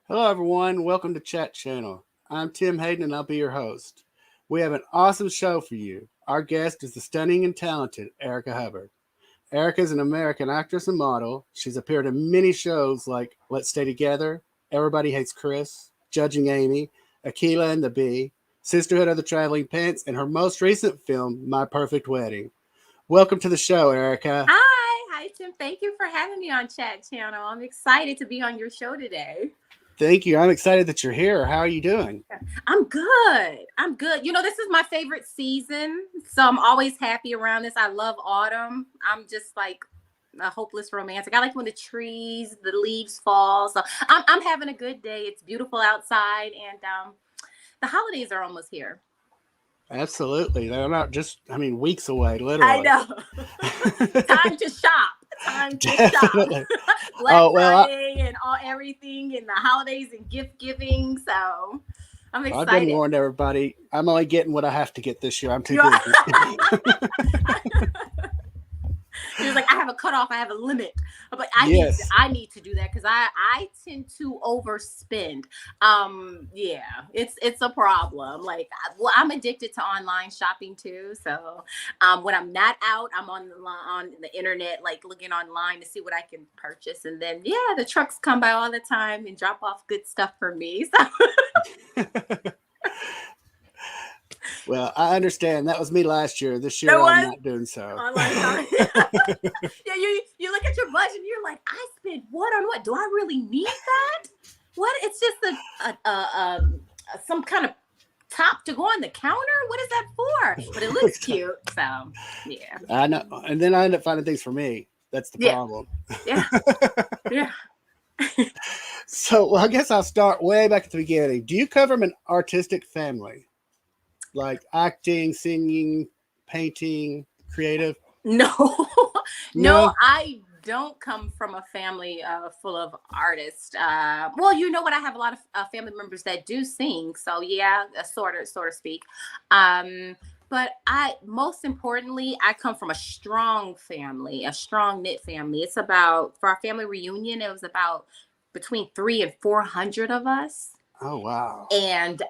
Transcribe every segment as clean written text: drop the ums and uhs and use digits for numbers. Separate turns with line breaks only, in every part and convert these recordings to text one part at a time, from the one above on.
Hello, everyone. Welcome to Chat Channel. I'm Tim Hayden, and I'll be your host. We have an awesome show for you. Our guest is the stunning and talented Erica Hubbard. Erica is an American actress and model. She's appeared in many shows like Let's Stay Together, Everybody Hates Chris, Judging Amy, Akeelah and the Bee, Sisterhood of the Traveling Pants, and her most recent film, My Perfect Wedding. Welcome to the show, Erica.
Hi, Tim. Thank you for having me on Chat Channel. I'm excited to be on your show today.
Thank you. I'm excited that you're here. How are you doing?
I'm good. I'm good. This is my favorite season, so I'm always happy around this. I love autumn. I'm just like a hopeless romantic. I like when the leaves fall. So I'm having a good day. It's beautiful outside, and the holidays are almost here.
Absolutely. They're not just, weeks away,
I
literally.
know. Time to shop. Time to shop.
Definitely.
Black Friday and everything and the holidays and gift giving. So I'm
I've been
excited.
warned, everybody. I'm only getting what I have to get this year. I'm too busy.
He was like, I have a cutoff, I have a limit. But I need to do that because I tend to overspend. Yeah, it's a problem. Like, I'm addicted to online shopping too. So when I'm not out, I'm on the internet, like looking online to see what I can purchase. And then the trucks come by all the time and drop off good stuff for me. So
Well, I understand. That was me last year. This year, I'm not doing so.
Online yeah, you look at your budget and you're like, I spent what on what? Do I really need that? What? It's just some kind of top to go on the counter. What is that for? But it looks cute. So yeah.
I know. And then I end up finding things for me. That's the problem.
Yeah. Yeah.
So, I guess I'll start way back at the beginning. Do you come from an artistic family? Like acting, singing, painting, creative?
No, I don't come from a family full of artists. Well, you know what? I have a lot of family members that do sing. So yeah, sort of speak. But most importantly, I come from a strong family, a strong knit family. It's about, for our family reunion, it was about between 300 and 400 of us.
Oh, wow.
And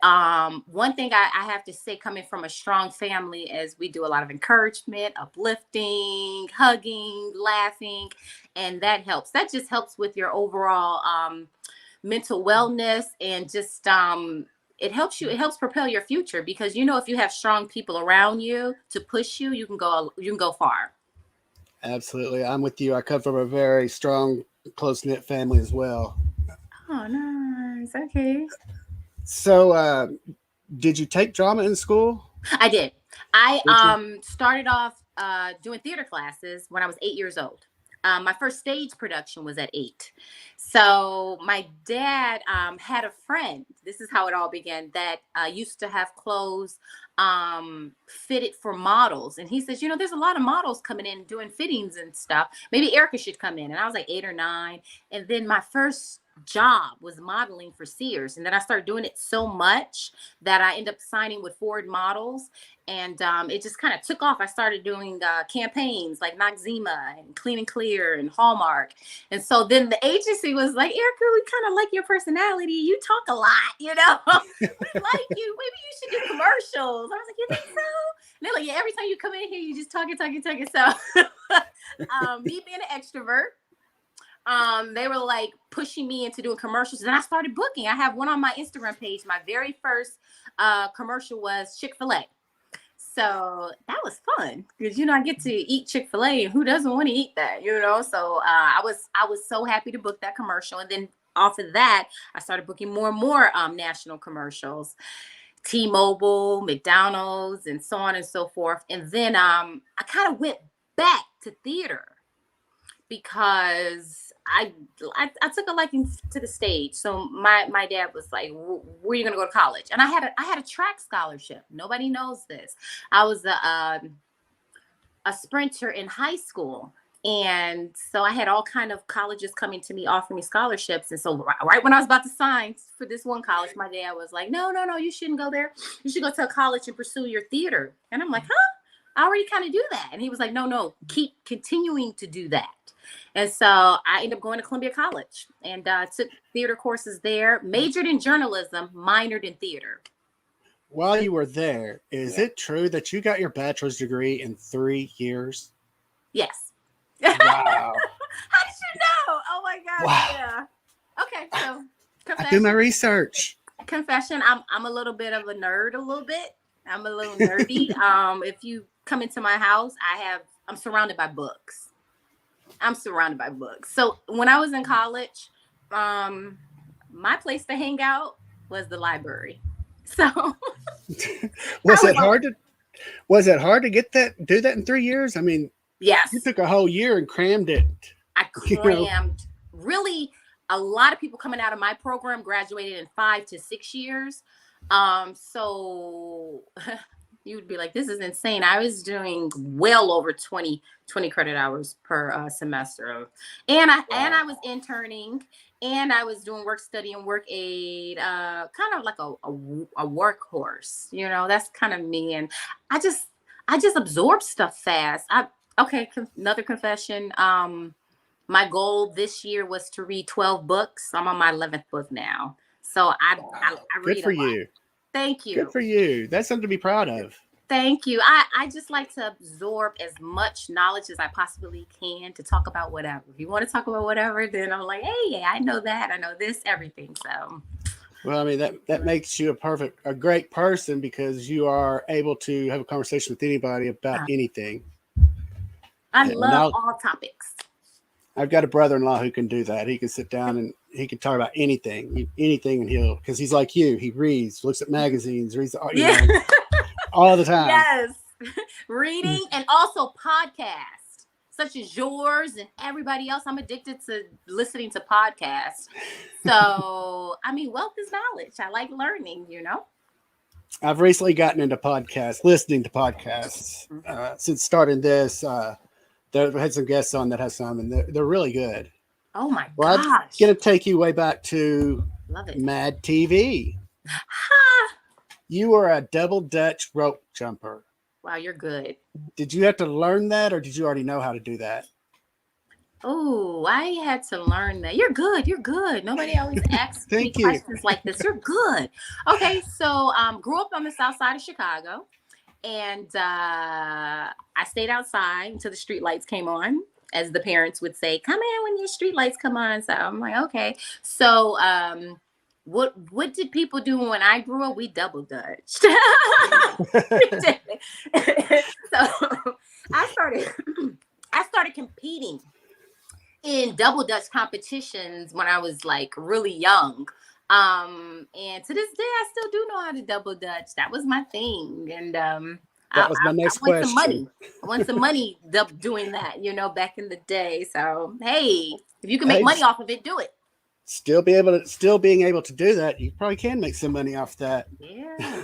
one thing I have to say, coming from a strong family, is we do a lot of encouragement, uplifting, hugging, laughing, and that helps. That just helps with your overall mental wellness, and just it helps propel your future, because if you have strong people around you to push you, you can go far.
Absolutely. I'm with you. I come from a very strong, close-knit family as well.
Oh, nice. Okay.
So, did you take drama in school?
I did. I started off doing theater classes when I was 8 years old. My first stage production was at 8. So my dad had a friend. This is how it all began. That used to have clothes fitted for models, and he says, there's a lot of models coming in doing fittings and stuff. Maybe Erica should come in. And I was like 8 or 9, and then my first job was modeling for Sears, and then I started doing it so much that I ended up signing with Ford Models, and it just kind of took off. I started doing campaigns like Noxzema and Clean and Clear and Hallmark, and so then the agency was like, Erica, we kind of like your personality. You talk a lot, we like you. Maybe you should do commercials. I was like, you think so? And they're like, yeah. Every time you come in here, you just talking. So me being an extrovert, they were like pushing me into doing commercials, and I started booking. I have one on my Instagram page. My very first commercial was Chick-fil-A. So that was fun because, I get to eat Chick-fil-A, and who doesn't want to eat that, So I was so happy to book that commercial. And then off of that, I started booking more and more national commercials, T-Mobile, McDonald's, and so on and so forth. And then I kind of went back to theater because I took a liking to the stage. So my dad was like, where are you going to go to college? And I had a track scholarship. Nobody knows this. I was a sprinter in high school. And so I had all kind of colleges coming to me, offering me scholarships. And so right when I was about to sign for this one college, my dad was like, no, you shouldn't go there. You should go to a college and pursue your theater. And I'm like, huh? I already kind of do that. And he was like, no, keep continuing to do that. And so I ended up going to Columbia College and took theater courses there, majored in journalism, minored in theater.
While you were there, is it true that you got your bachelor's degree in 3 years?
Yes.
Wow.
How did you know? Oh my God.
Wow.
Yeah. Okay. So
I do my research.
Confession. I'm a little bit of a nerd, a little bit. I'm a little nerdy. If you come into my house, I'm surrounded by books. So when I was in college, my place to hang out was the library. So
was it hard to do that in 3 years? I mean,
yes,
you took a whole year and crammed it.
I crammed. Really, a lot of people coming out of my program graduated in 5 to 6 years. So you would be like, this is insane. I was doing well over 20 credit hours per semester. And I was interning, and I was doing work study and work aid, kind of like a workhorse, you know, that's kind of me. And I just absorb stuff fast. Another confession. My goal this year was to read 12 books. I'm on my 11th book now. So I read
Good for
a lot.
you.
Thank you.
Good for you. That's something to be proud of.
Thank you. I just like to absorb as much knowledge as I possibly can to talk about whatever. If you want to talk about whatever, then I'm like, hey, yeah, I know that. I know this, everything. So.
Well, I mean, that makes you a great person because you are able to have a conversation with anybody about anything.
I love all topics.
I've got a brother-in-law who can do that. He can sit down and he can talk about anything, and because he's like you. He reads, looks at magazines, reads, all the time.
Yes. Reading and also podcasts such as yours and everybody else. I'm addicted to listening to podcasts. So, I mean, wealth is knowledge. I like learning, you know.
I've recently gotten into listening to podcasts. Since starting this, I've had some guests on that have some, and they're really good.
Oh my gosh.
I'm going to take you way back to Mad TV. You were a double Dutch rope jumper.
Wow, you're good.
Did you have to learn that, or did you already know how to do that?
Oh, I had to learn that. You're good. Nobody always asks me questions like this. You're good. Okay, so grew up on the south side of Chicago, and I stayed outside until the street lights came on, as the parents would say, come in when your street lights come on. So I'm like, okay. So what did people do when I grew up? We double dutched. So I started competing in double dutch competitions when I was like really young. And to this day, I still do know how to double dutch. That was my thing. And
that was my next question.
I won some money doing that, you know, back in the day. So hey, if you can make money off of it, do it.
Still being able to do that, you probably can make some money off that.
Yeah.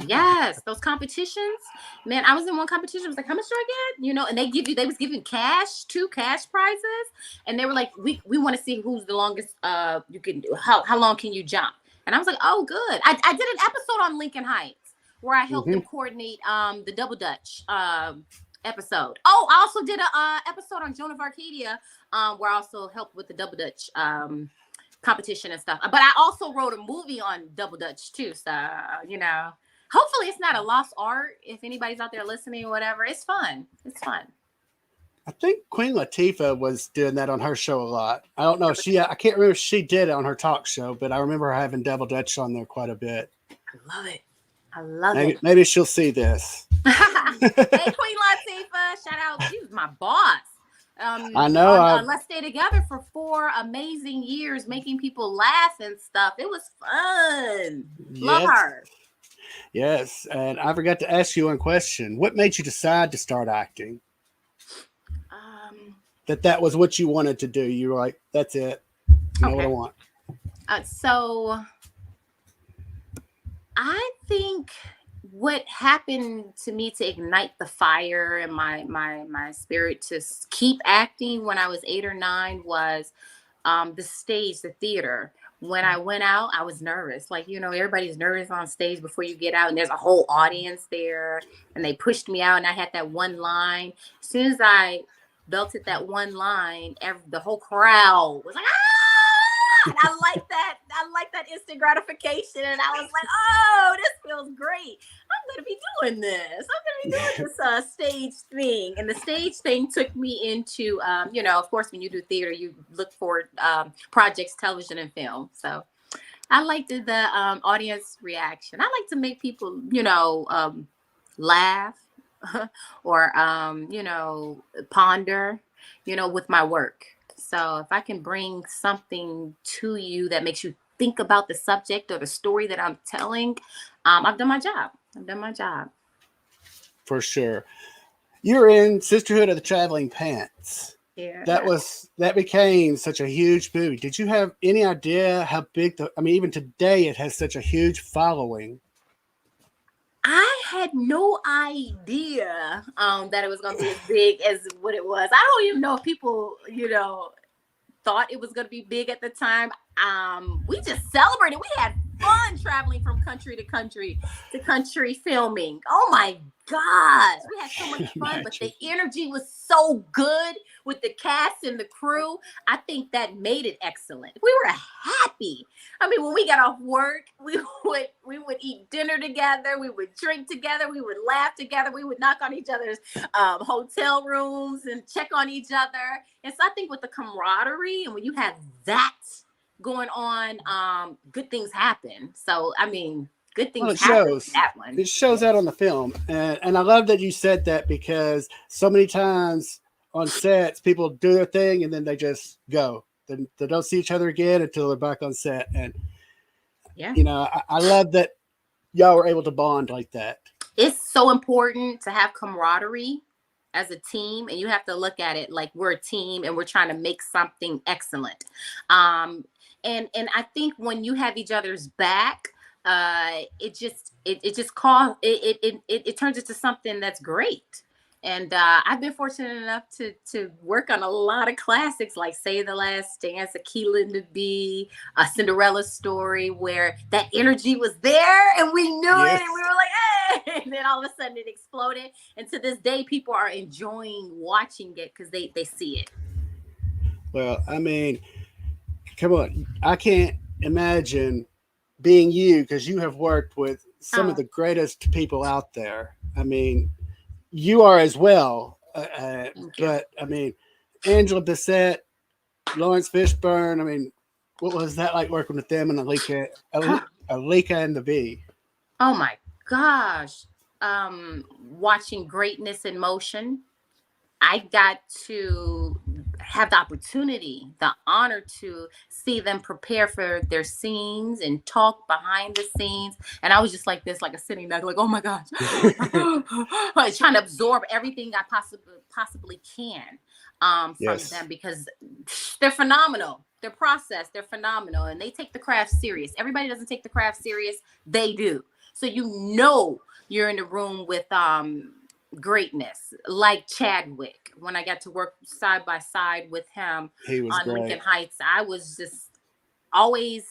Yes. Those competitions, man, I was in one competition. I was like, how much do I get? You know, and they was giving cash prizes. And they were like, we want to see who's the longest you can do. How long can you jump? And I was like, oh, good. I did an episode on Lincoln Heights where I helped them coordinate the double dutch episode. Oh, I also did a episode on Joan of Arcadia where I also helped with the double dutch competition and stuff. But I also wrote a movie on double dutch too. So, you know, hopefully it's not a lost art. If anybody's out there listening or whatever, it's fun.
I think Queen Latifah was doing that on her show a lot. I don't know if I can't remember if she did it on her talk show, but I remember her having double dutch on there quite a bit.
I love it.
Maybe she'll see this.
Hey, Queen Latifah, shout out. She was my boss.
I know.
Let's Stay Together for 4 amazing years, making people laugh and stuff. It was fun. Yes. Love her.
Yes, and I forgot to ask you one question. What made you decide to start acting? That was what you wanted to do. You were like, that's it. You know what I want.
So I think what happened to me to ignite the fire and my spirit to keep acting when I was 8 or 9 was the stage, the theater. when I went out, I was nervous. Like, everybody's nervous on stage before you get out, and there's a whole audience there, and they pushed me out, and I had that one line. As soon as I belted that one line, the whole crowd was like, ah! And I like that. I like that instant gratification, and I was like, oh, this feels great. I'm going to be doing this. I'm going to be doing this stage thing. And the stage thing took me into, of course, when you do theater, you look for projects, television, and film. So I liked the audience reaction. I like to make people, laugh or, ponder, with my work. So if I can bring something to you that makes you think about the subject or the story that I'm telling, I've done my job.
For sure. You're in Sisterhood of the Traveling Pants.
Yeah.
That became such a huge movie. Did you have any idea how big even today it has such a huge following?
I had no idea that it was going to be as big as what it was. I don't even know if people, thought it was going to be big at the time. We just celebrated. We had fun traveling from country to country filming. Oh my gosh, we had so much fun, but the energy was so good with the cast and the crew. I think that made it excellent. We were happy. I mean, when we got off work, we would eat dinner together, we would drink together, we would laugh together, we would knock on each other's hotel rooms and check on each other. And so I think with the camaraderie and when you have that going on, good things happen. So I mean, good things happen with that one.
It shows out on the film, and I love that you said that, because so many times on sets people do their thing and then they just go. They don't see each other again until they're back on set. And I love that y'all were able to bond like that.
It's so important to have camaraderie as a team, and you have to look at it like we're a team and we're trying to make something excellent. And I think when you have each other's back, it turns into something that's great. And I've been fortunate enough to work on a lot of classics like Say the Last Dance, Akeelah and the Bee, A Cinderella Story, where that energy was there and we knew it, and we were like, hey! And then all of a sudden it exploded. And to this day, people are enjoying watching it because they see it.
Well, I mean, come on. I can't imagine being you, because you have worked with some of the greatest people out there. I mean, you are as well. But I mean, Angela Bassett, Lawrence Fishburne. I mean, what was that like working with them and Akeelah and the Bee?
Oh my gosh. Watching greatness in motion. I got to have the opportunity, the honor to see them prepare for their scenes and talk behind the scenes. And I was just like this, like a sitting duck, like, oh my gosh, trying to absorb everything I possibly can from them, because they're phenomenal. Their process, they're phenomenal, and they take the craft serious. Everybody doesn't take the craft serious. They do. So you're in the room with greatness, like Chadwick. When I got to work side by side with him on great. Lincoln Heights, I was just always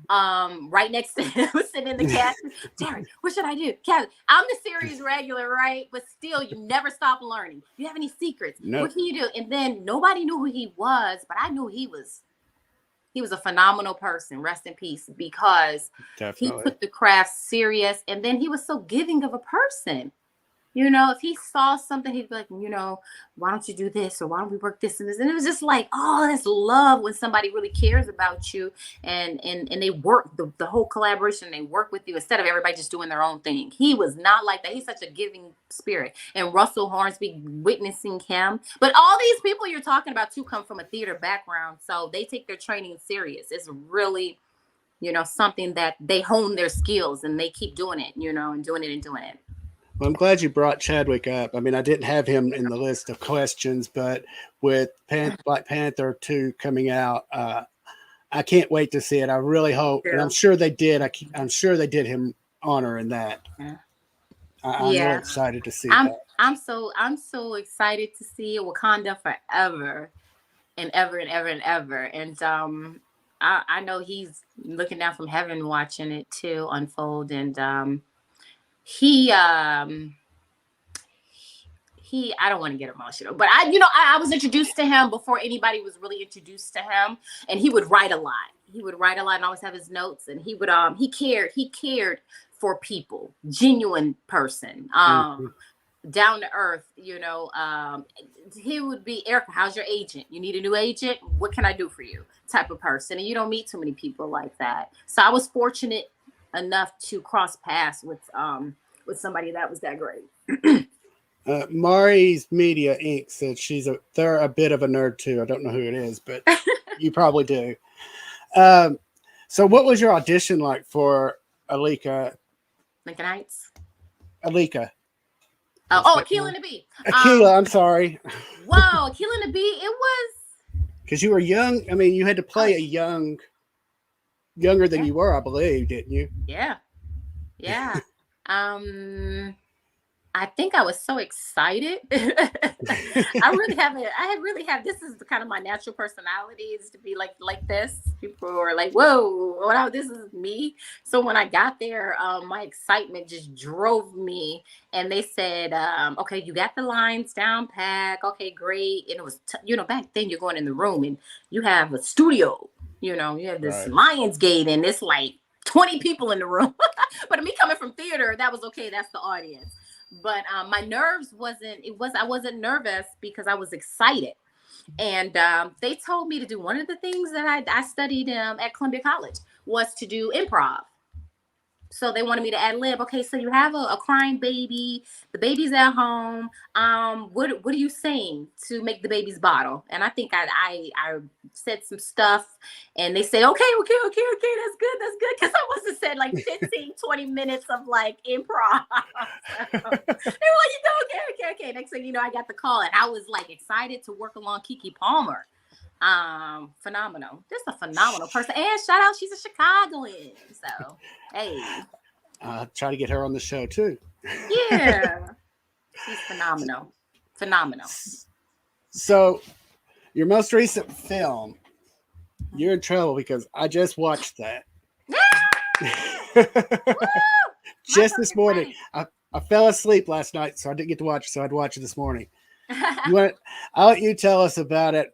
right next to him, sitting in the cast. Derek, what should I do? Kevin, I'm the series regular, right? But still, you never stop learning. Do you have any secrets? No. What can you do? And then nobody knew who he was, but I knew he was a phenomenal person. Rest in peace, because he took the craft serious, and then he was so giving of a person. If he saw something, he'd be like, why don't you do this? Or why don't we work this and this? And it was just like, oh, that's love when somebody really cares about you and they work the whole collaboration. They work with you instead of everybody just doing their own thing. He was not like that. He's such a giving spirit. And Russell Hornsby, witnessing him. But all these people you're talking about too come from a theater background. So they take their training serious. It's really, something that they hone their skills and they keep doing it, and doing it.
Well, I'm glad you brought Chadwick up. I mean, I didn't have him in the list of questions, but with Black Panther 2 coming out, I can't wait to see it. I really hope, and I'm sure they did. I'm sure they did him honor in that. I'm really excited to see that.
I'm so excited to see Wakanda forever and ever and ever and ever. And I know he's looking down from heaven watching it too unfold. And he he I don't want to get emotional, but I was introduced to him before anybody was really introduced to him, and he would write a lot. He would write a lot and always have his notes, and he cared for people, genuine person. Down to earth, he would be, Erica, how's your agent? You need a new agent? What can I do for you? Type of person. And you don't meet too many people like that. So I was fortunate enough to cross paths with somebody that was that great.
Mari's Media Inc. said they're a bit of a nerd too. I don't know who it is, but you probably do. So what was your audition like for Akeelah?
Lincoln Heights?
Akeelah.
Akeelah and the Bee.
Akeelah, I'm sorry.
Whoa, Akeelah and the Bee. It was
because you were young. I mean, you had to play younger than you were, I believe, didn't you?
Yeah. I think I was so excited. I really have. This is kind of my natural personality, is to be like this. People are like, "Whoa, wow, this is me." So when I got there, my excitement just drove me. And they said, "Okay, you got the lines down pat. Okay, great." And it was, back then you're going in the room and you have a studio. You have this Lions Gate and it's like 20 people in the room. But me coming from theater, that was okay. That's the audience. But my nerves I wasn't nervous because I was excited. And they told me to do one of the things that I studied at Columbia College was to do improv. So they wanted me to ad lib. Okay, so you have a crying baby. The baby's at home. What are you saying to make the baby's bottle? And I think I said some stuff, and they said, okay, that's good. Because I must have said like 15, 20 minutes of like improv. So they were like, okay. Next thing you know, I got the call, and I was like excited to work along Keke Palmer. Phenomenal. Just a phenomenal person. And shout out, she's a Chicagoan. So hey,
try to get her on the show too.
Yeah, she's phenomenal.
So your most recent film, you're in trouble because I just watched that. Just this morning. I fell asleep last night, so I didn't get to watch it, so I'd watch it this morning. I'll let you tell us about it.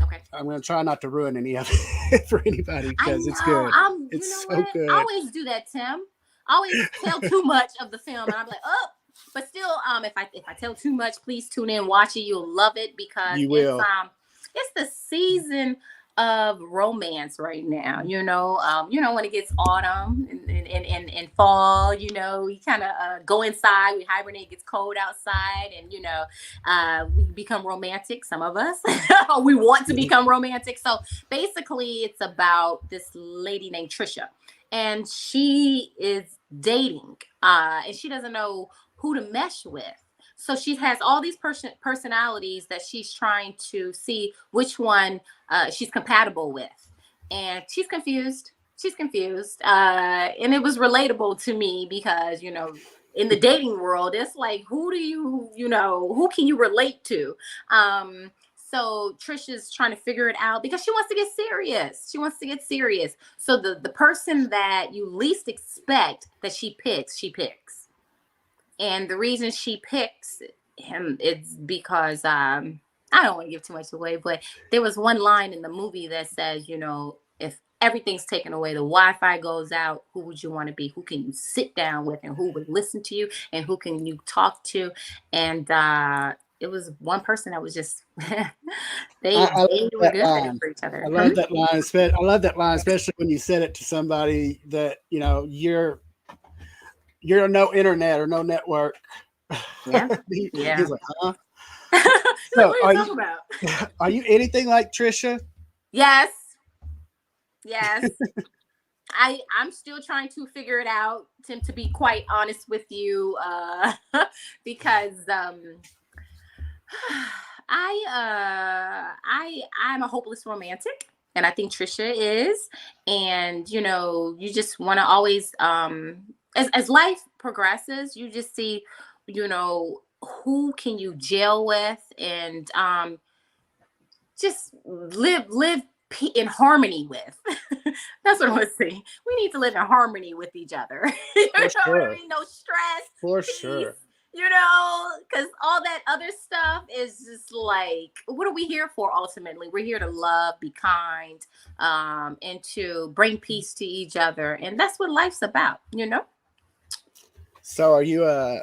Okay.
I'm going to try not to ruin any of it for anybody because it's good. It's so good.
I always do that, Tim. I always tell too much of the film, and I'm like, oh. But still, if I tell too much, please tune in, watch it. You'll love it because it's the season of romance right now. When it gets autumn and fall, we kind of go inside, we hibernate, it gets cold outside, and we become romantic, some of us. We want to become romantic. So basically it's about this lady named Trisha, and she is dating and she doesn't know who to mesh with. So she has all these personalities that she's trying to see which one she's compatible with. And she's confused. And it was relatable to me because, in the dating world, it's like, who can you relate to? So Trisha's trying to figure it out because she wants to get serious. So the person that you least expect that she picks. And the reason she picks him is because I don't want to give too much away, but there was one line in the movie that says, if everything's taken away, the Wi-Fi goes out, who would you want to be? Who can you sit down with, and who would listen to you, and who can you talk to? And it was one person that was just they were good for each other.
I love that line. I love that line, especially when you said it to somebody that you're no internet or no network.
Yeah.
He's like, huh?
So, what are you talking about?
Are you anything like Trisha?
Yes. I'm still trying to figure it out, Tim, to be quite honest with you, because I'm a hopeless romantic, and I think Trisha is, and you just want to always as life progresses, you just see who can you gel with, and just live in harmony with. That's what I want to say. We need to live in harmony with each other. You know what I mean? No stress,
For
peace,
sure.
you know, because all that other stuff is just like, what are we here for ultimately? We're here to love, be kind, and to bring peace to each other. And that's what life's about, you know?
So are you a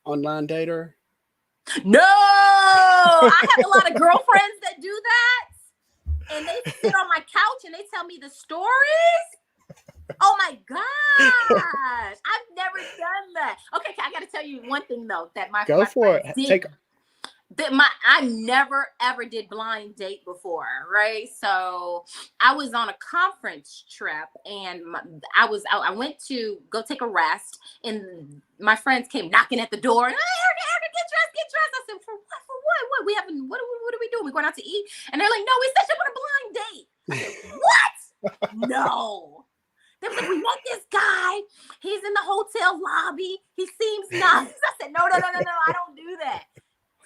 online dater?
No, I have a lot of girlfriends that do that. And they sit on my couch and they tell me the stories. Oh my gosh. I've never done that. Okay, I got to tell you one thing though, that my
friends
did. I never ever did blind date before, right? So I was on a conference trip and I went to go take a rest and my friends came knocking at the door and Erica, get dressed. I said, for what? We haven't, what are we doing? We're going out to eat? And they're like, no, we set you up on a blind date. I said, what? No. They were like, we met this guy. He's in the hotel lobby. He seems nice. I said, no, I don't do that.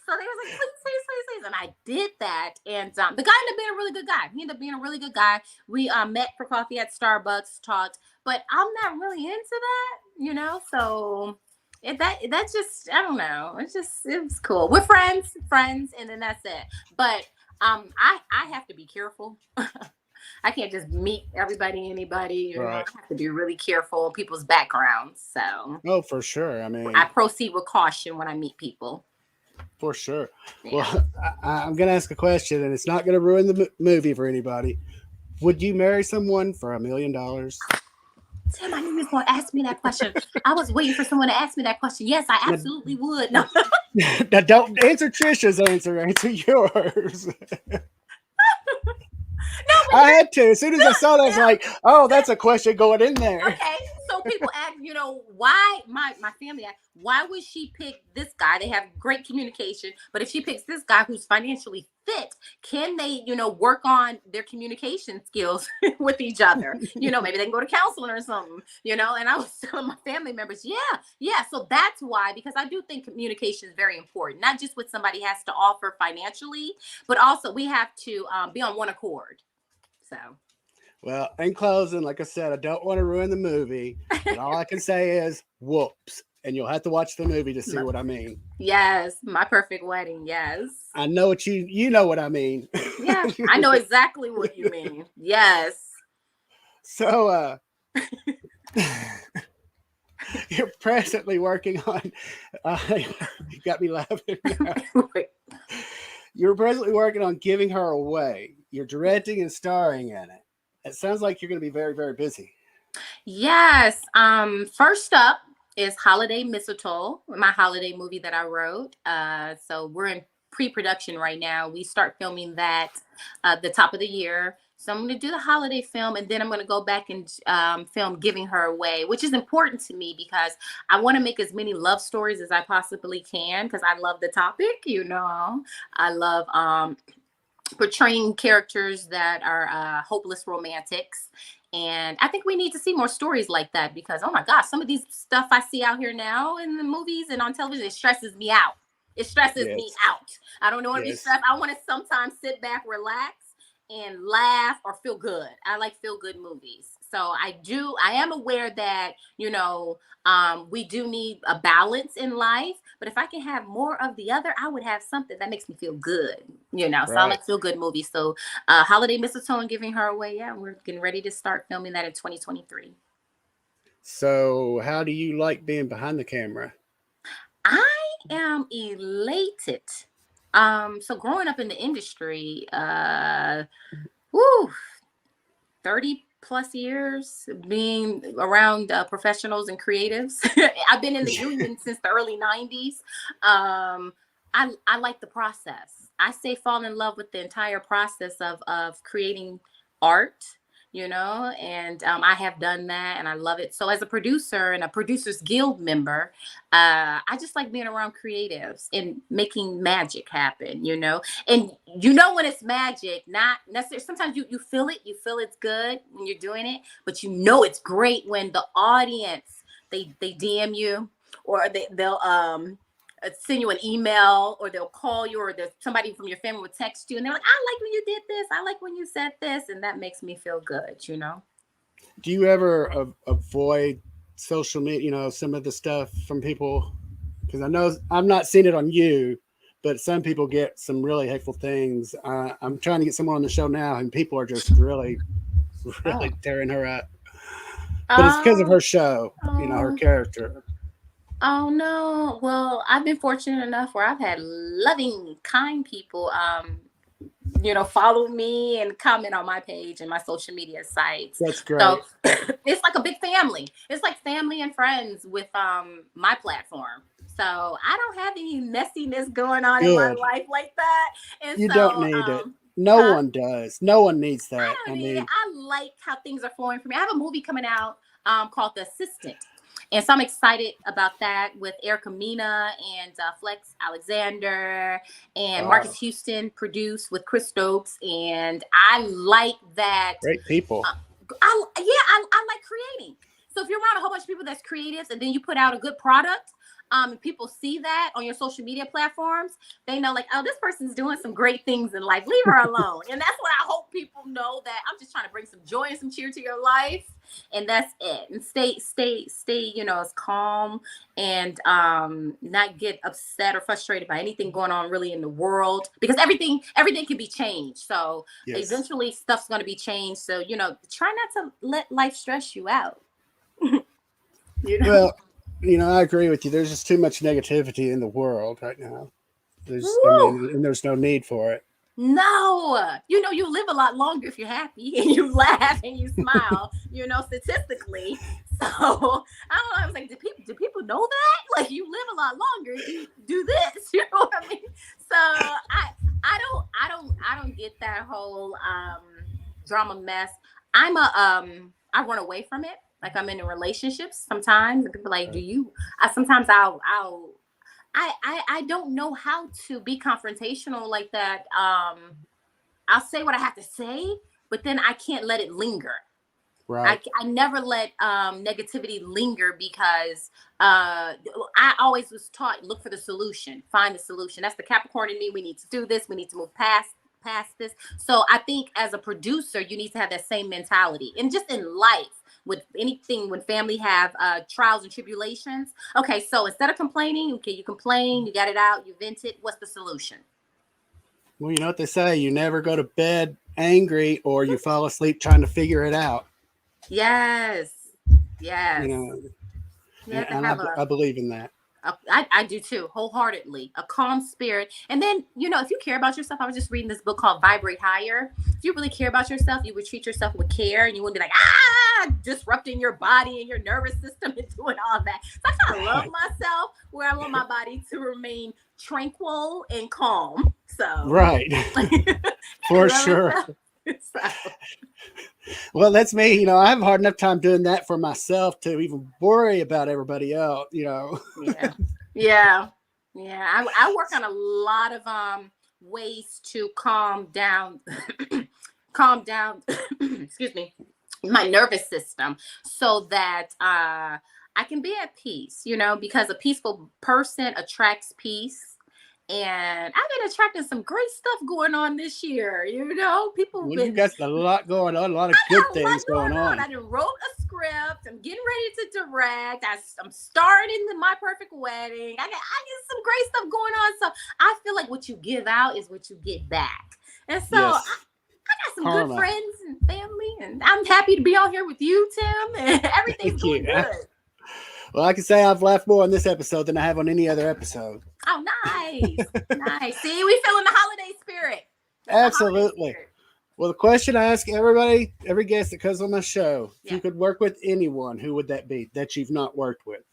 So they was like, please. And I did that. And the guy ended up being a really good guy. He ended up being a really good guy. We met for coffee at Starbucks, talked. But I'm not really into that, you know? So that's just, I don't know. It was cool. We're friends, and then that's it. But I have to be careful. I can't just meet anybody. You know? I have to be really careful of people's backgrounds. So.
Oh, for sure. I mean,
I proceed with caution when I meet people.
For sure. Yeah. Well, I'm going to ask a question, and it's not going to ruin the movie for anybody. Would you marry someone for $1 million?
Tim, I knew you was going to ask me that question. I was waiting for someone to ask me that question. Yes, I absolutely would. No.
Now, don't answer Trisha's answer. Answer yours. No, I had to. As soon as I saw that, I was like, oh, that's a question going in there.
Okay. So people ask, you know, why my family asked, why would she pick this guy? They have great communication, but if she picks this guy who's financially fit, can they, you know, work on their communication skills with each other? You know, maybe they can go to counseling or something, you know. And I was telling my family members, yeah. So that's why, because I do think communication is very important, not just what somebody has to offer financially, but also we have to be on one accord. So.
Well, in closing, like I said, I don't want to ruin the movie, but all I can say is whoops. And you'll have to watch the movie to see what I mean.
Yes, My Perfect Wedding, yes.
I know what you know what I mean.
Yeah, I know exactly what you mean. Yes.
So, you're presently working on, you got me laughing now. You're presently working on Giving Her Away. You're directing and starring in it. It sounds like you're going to be very, very busy.
Yes. First up is Holiday Mistletoe, my holiday movie that I wrote. So we're in pre-production right now. We start filming that the top of the year. So I'm going to do the holiday film, and then I'm going to go back and film Giving Her Away, which is important to me because I want to make as many love stories as I possibly can because I love the topic, you know. I love portraying characters that are hopeless romantics. And I think we need to see more stories like that because, oh my gosh, some of these stuff I see out here now in the movies and on television, it stresses me out. It stresses me out. I don't want to be stressed. I want to sometimes sit back, relax, and laugh or feel good. I like feel good movies. So I am aware that, you know, we do need a balance in life, but if I can have more of the other, I would have something that makes me feel good, you know. So I like feel good movies. So Holiday Mistletoe and Giving Her Away. Yeah, we're getting ready to start filming that in 2023.
So how do you like being behind the camera?
I am elated. So growing up in the industry, 30 plus years being around professionals and creatives. I've been in the union since the early 90s. I like the process. I say fall in love with the entire process of creating art, you know, and I have done that and I love it. So as a producer and a Producers Guild member, I just like being around creatives and making magic happen, you know. And you know when it's magic, not necessarily, sometimes you feel it's good when you're doing it, but you know it's great when the audience, they DM you or they'll send you an email, or they'll call you, or there's somebody from your family will text you and they're like, I like when you did this. I like when you said this. And that makes me feel good, you know?
Do you ever avoid social media, some of the stuff from people? Because I know I'm not seeing it on you, but some people get some really hateful things. I'm trying to get someone on the show now, and people are just really,
Oh.
really tearing her up. But it's because of
Oh,
her show, her
oh,
character.
oh no. Well, I've been fortunate enough where I've had loving, kind people, follow me and comment on my page and my social media sites.
That's
So
great.
it's like a big family. It's like family and friends with my platform. So I don't have any messiness going on in my
Good.
life like that. And
You don't
so
need it. No
huh?
one does. No one needs
I
that.
don't
I
need it.
mean,
I like how things are flowing for me. I have a movie coming out called The Assistant. And so I'm excited about that, with Erica Mina and Flex Alexander and Marcus
wow,
Houston, produced with Chris Stokes. And I like that.
great people.
I like creating. So if you're around a whole bunch of people that's creatives, and then you put out a good product, and people see that on your social media platforms, they know, like, oh, this person's doing some great things in life. Leave her alone. And that's what I hope people know, that I'm just trying to bring some joy and some cheer to your life. And that's it. And stay, as calm, and not get upset or frustrated by anything going on really in the world, because everything can be changed. So
Yes.
eventually stuff's going to be changed. So, try not to let life stress you out. you know?
Well, I agree with you. There's just too much negativity in the world right now.
Woo!
And there's no need for it.
No, you live a lot longer if you're happy and you laugh and you smile, statistically. So I don't know. I was like, do people know that? Like, you live a lot longer if you do this. You know what I mean? So I don't get that whole drama mess. I run away from it. Like, I'm in relationships sometimes, and people are like, do you? Sometimes I don't know how to be confrontational like that. I'll say what I have to say, but then I can't let it linger.
Right.
I never let negativity linger, because I always was taught, look for the solution, find the solution. That's the Capricorn in me. We need to do this. We need to move past this. So I think as a producer, you need to have that same mentality, and just in life, with anything, when family have trials and tribulations. Okay, so instead of complaining, okay, you complain, you got it out, you vent it. What's the solution?
Well, you know what they say: you never go to bed angry, or you fall asleep trying to figure it out.
Yes,
You
yes.
know,
You have to
and
have
I believe in that.
I do too, wholeheartedly. A calm spirit. And then, if you care about yourself, I was just reading this book called Vibrate Higher. If you really care about yourself, you would treat yourself with care, and you wouldn't be like, disrupting your body and your nervous system and doing all that. So I kind of love
Right.
myself, where I want my body to remain tranquil and calm. So
Right.
I
For
love
sure.
myself. So,
Well, that's me. I have a hard enough time doing that for myself to even worry about everybody else.
yeah. Yeah. Yeah. I work on a lot of ways to calm down calm down excuse me, my nervous system, so that I can be at peace, because a peaceful person attracts peace. And I've been attracting some great stuff going on this year. People have
Well, you
been
got a lot going on, a lot of
I
good
got a lot
things going
going on.
on.
I just wrote a script. I'm getting ready to direct. I'm starting My Perfect Wedding. I get some great stuff going on. So I feel like what you give out is what you get back. And so I
Yes.
got some good
Karma.
friends and family, and I'm happy to be on here with you, Tim. And everything's
Thank you.
going good.
Well, I can say I've laughed more on this episode than I have on any other episode.
Oh, nice. Nice. See, we feeling the holiday spirit. That's the holiday
Absolutely.
spirit.
Well, the question I ask everybody, every guest that comes on my show, if
Yeah.
you could work with anyone, who would that be that you've not worked with?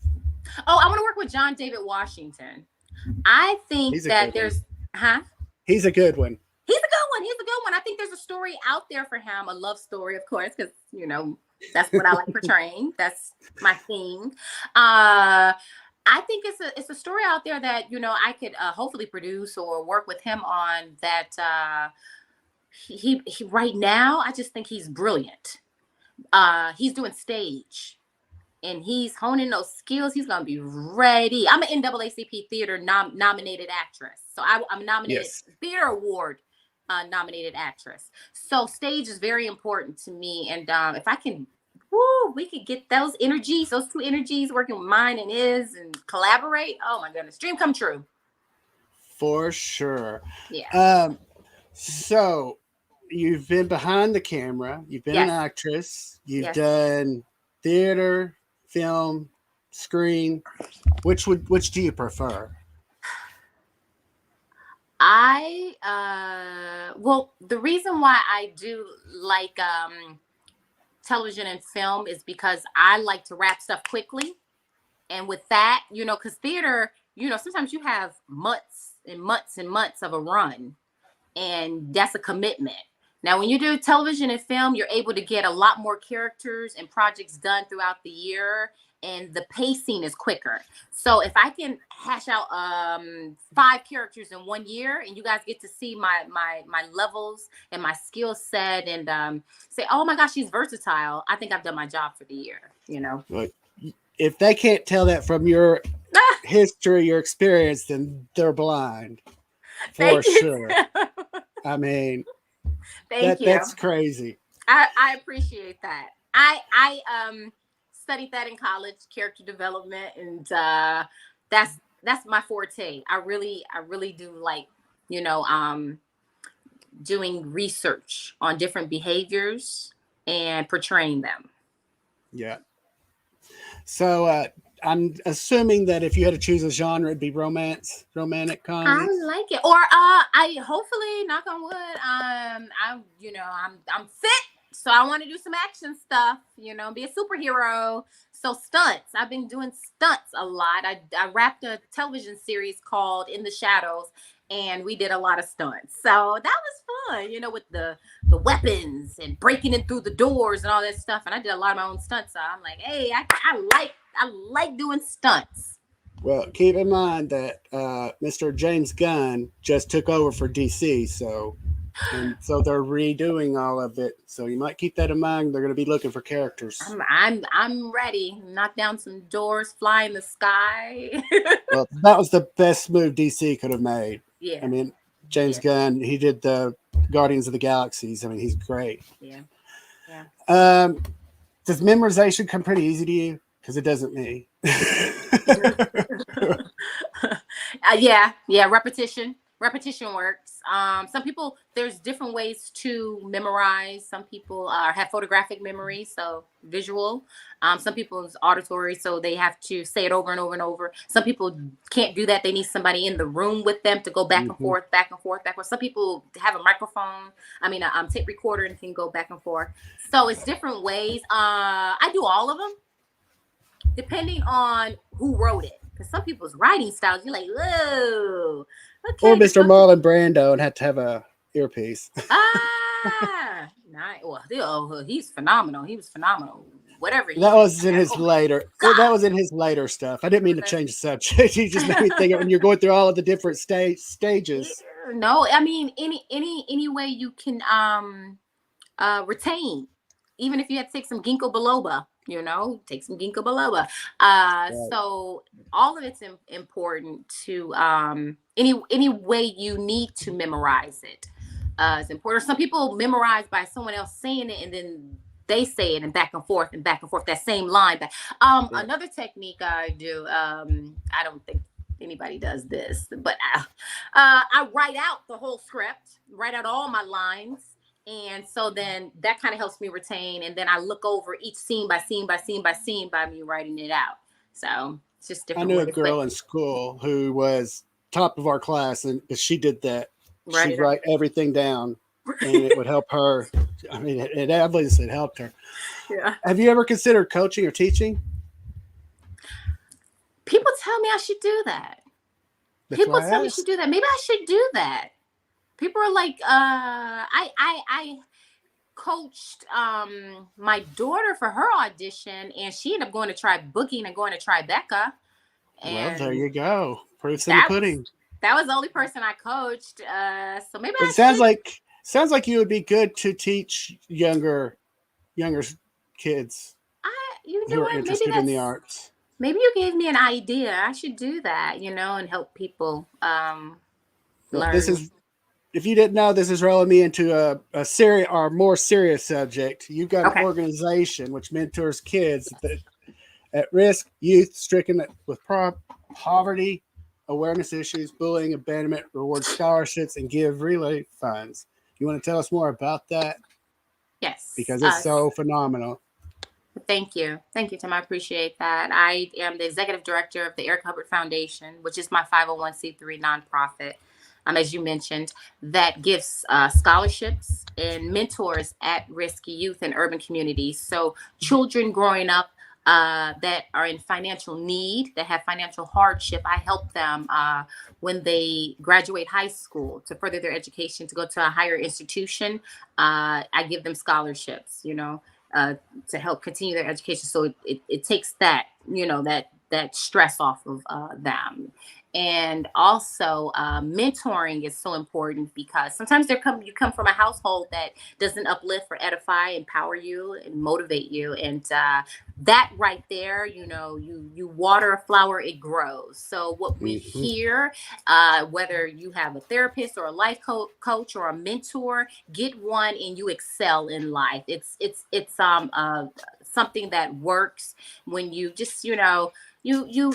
Oh, I want to work with John David Washington. I think
He's a
that
good one.
huh?
He's a good one.
He's a good one. He's a good one. I think there's a story out there for him, a love story, of course, because that's what I like portraying. That's my thing. I think it's a story out there that I could hopefully produce or work with him on. That he right now, I just think he's brilliant. He's doing stage. and he's honing those skills, he's gonna be ready. I'm an NAACP theater nominated actress, so I'm nominated
Yes.
theater award nominated actress. So stage is very important to me, and if I can, we could get those energies, those two energies working with mine and his, and collaborate. Oh my goodness, dream come true.
For sure.
Yeah.
So you've been behind the camera, you've been an
Yes.
actress, you've
Yes.
done theater, film, screen. Which do you prefer?
Well, the reason why I do like television and film is because I like to wrap stuff quickly. And with that, because theater, sometimes you have months and months and months of a run, and that's a commitment. Now, when you do television and film, you're able to get a lot more characters and projects done throughout the year, and the pacing is quicker. So if I can hash out 5 characters in 1 year, and you guys get to see my levels and my skill set, and say, oh my gosh, she's versatile, I think I've done my job for the year.
If they can't tell that from your history, your experience, then they're blind. For sure. I mean, that's crazy.
I appreciate that. I studied that in college, character development, and that's my forte. I really do like, doing research on different behaviors and portraying them.
Yeah. So I'm assuming that if you had to choose a genre, it'd be romantic comedy.
I like it. Or I hopefully, knock on wood, I'm fit, so I want to do some action stuff, be a superhero. So stunts. I've been doing stunts a lot. I wrapped a television series called In the Shadows, and we did a lot of stunts. So that was fun, with the weapons and breaking in through the doors and all that stuff. And I did a lot of my own stunts. So I'm like, hey, I like doing stunts.
Well, keep in mind that Mr. James Gunn just took over for DC, so they're redoing all of it. So you might keep that in mind. They're going to be looking for characters.
I'm ready. Knock down some doors, fly in the sky.
Well, that was the best move DC could have made.
Yeah.
I mean, James Gunn, he did the Guardians of the Galaxies. I mean, he's great.
Yeah.
Does memorization come pretty easy to you? Because it doesn't me.
Yeah. Repetition works. Some people, there's different ways to memorize. Some people have photographic memory, so visual. Some people's auditory, so they have to say it over and over and over. Some people can't do that. They need somebody in the room with them to go back and forth, back and forth, back and forth. Some people have a microphone, a tape recorder, and can go back and forth. So it's different ways. I do all of them, depending on who wrote it. Because some people's writing styles, you're like, whoa. Okay,
or Mr. Marlon Brando and had to have a earpiece.
Nice. Well, he's phenomenal. He was phenomenal. Whatever.
That was in his later. That was in his later stuff. I didn't mean to change the subject. You just made me think of when you're going through all of the different stages.
No, any way you can retain, even if you have to take some ginkgo biloba. Take some ginkgo biloba. Right. So all of it's important to any way you need to memorize it. It's important. Some people memorize by someone else saying it, and then they say it, and back and forth, that same line. Right. Another technique I do, I don't think anybody does this, but I write out the whole script, write out all my lines. And so then that kind of helps me retain. And then I look over each scene by scene by me writing it out. So it's just different.
I knew a girl in school who was top of our class, and she did that. She'd write everything down, and it would help her. I mean, it obviously helped her.
Yeah.
Have you ever considered coaching or teaching?
People tell me I should do that. People tell me I should do that. Maybe I should do that. People are like, I coached my daughter for her audition, and she ended up going to try booking and going to Tribeca.
Well, there you go. Proof's in the pudding.
That was the only person I coached. So maybe
it sounds like you would be good to teach younger kids.
You
who
know
are
what? Maybe
interested in the
that's
arts.
maybe you gave me an idea. I should do that, and help people
Well, this
learn.
is, if you didn't know, this is rolling me into a serious or more serious subject. You've got an
Okay.
organization which mentors kids that at risk youth stricken with poverty, awareness issues, bullying, abandonment, reward scholarships, and give relief funds. You want to tell us more about that?
Yes.
Because it's so phenomenal.
Thank you, Tim. I appreciate that. I am the executive director of the Erica Hubbard Foundation, which is my 501c3 nonprofit. As you mentioned, that gives scholarships and mentors at risk youth in urban communities. So children growing up that are in financial need, that have financial hardship, I help them when they graduate high school to further their education, to go to a higher institution. I give them scholarships, uh, to help continue their education. So it takes that, that stress off of them. And also mentoring is so important because sometimes you come from a household that doesn't uplift or edify, empower you and motivate you. And that right there, you water a flower, it grows. So what we
Mm-hmm.
hear, whether you have a therapist or a life coach or a mentor, get one and you excel in life. It's something that works when you just, you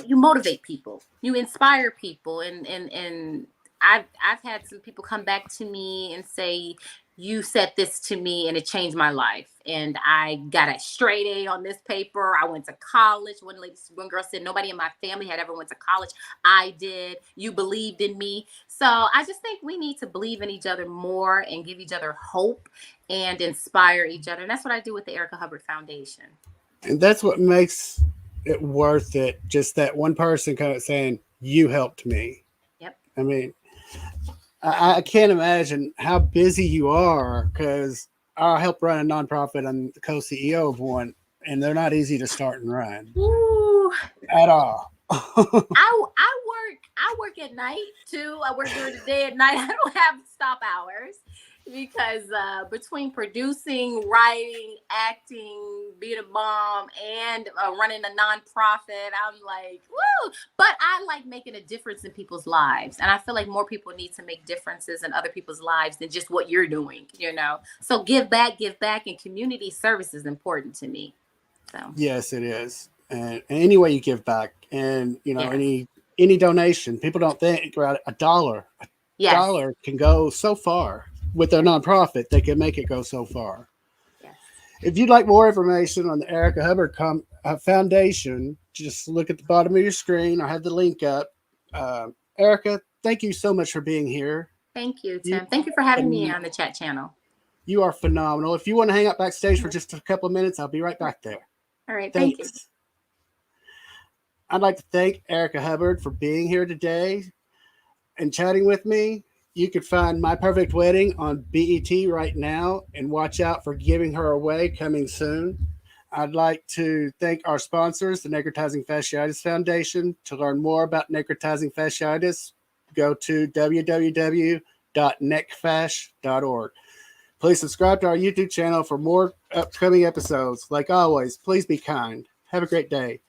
motivate people, you inspire people. And I've had some people come back to me and say, you said this to me and it changed my life, and I got a straight A on this paper. I went to college. One girl said nobody in my family had ever went to college. I did. You believed in me. So I just think we need to believe in each other more and give each other hope and inspire each other. And that's what I do with the Erica Hubbard Foundation.
And that's what makes it worth it. Just that one person kind of saying, "You helped me."
Yep.
I mean, I can't imagine how busy you are because I help run a nonprofit. I'm the co-CEO of one, and they're not easy to start and run
Ooh.
at all.
I work at night too. I work during the day at night. I don't have stop hours because between producing, writing, acting, being a mom, and running a nonprofit, I'm like, woo! But I like making a difference in people's lives, and I feel like more people need to make differences in other people's lives than just what you're doing. So give back, and community service is important to me. So
Yes, it is. And any way you give back, and
yes,
any donation, people don't think about it. A dollar. A
yes,
dollar can go so far with their
yes,
nonprofit. They can make it go so far.
yes.
If you'd like more information on the Erica Hubbard Foundation, just look at the bottom of your screen. I have the link up. Erica, thank you so much for being here.
Thank you,
You,
Tim. Thank you for having me on the chat channel.
you are phenomenal. If you want to hang out backstage for just a couple of minutes, I'll be right back there.
All right, thank you.
Thanks. I'd like to thank Erica Hubbard for being here today and chatting with me. You can find My Perfect Wedding on BET right now, and watch out for Giving Her Away coming soon. I'd like to thank our sponsors, the Necrotizing Fasciitis Foundation. To learn more about necrotizing fasciitis, go to www.necfash.org. Please subscribe to our YouTube channel for more upcoming episodes. Like always, please be kind. Have a great day.